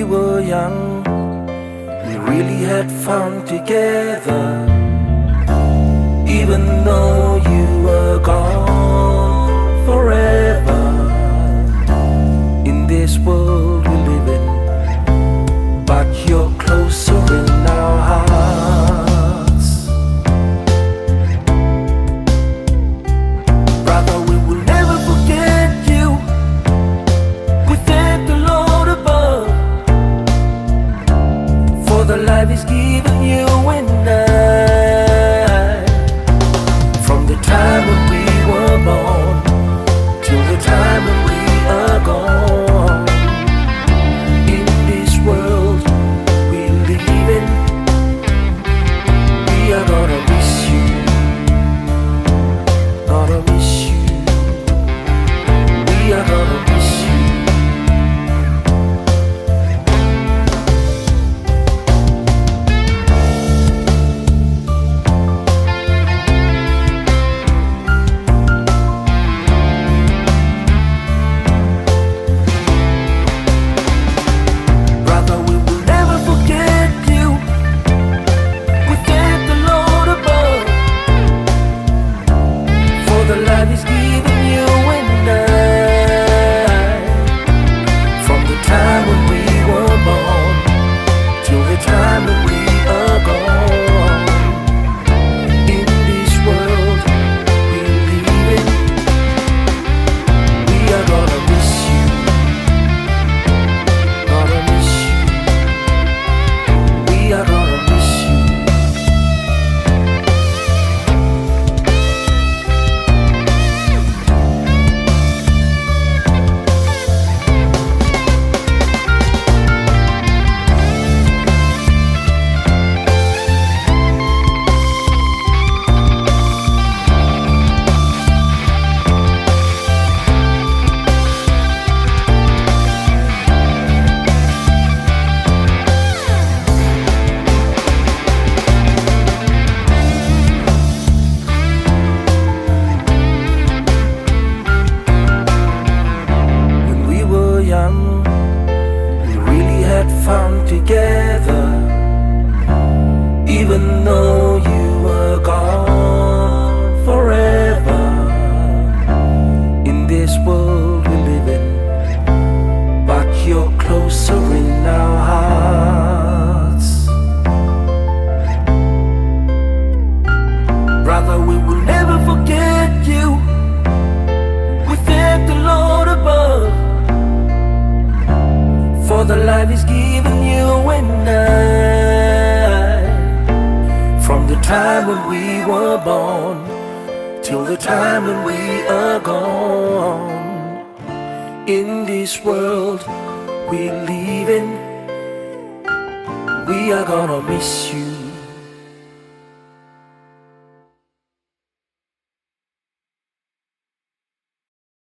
were young, we really had fun together. Even though you were gone forever, in this world we live in, but you're closer in our hearts. Brother, we will never forget you. We thank the Lord above for the life He's given you and I. From the time when we were born till the time when we are gone, in this world we live in, we are gonna miss you, gonna miss you, we are gonna miss you. Together, even though you were gone forever, in this world we live in, but you're closer in our hearts. Brother, we will never forget you. We thank the Lord above for the life He's given you and I. From the time when we were born till the time when we are gone, in this world we live in, we are gonna miss you.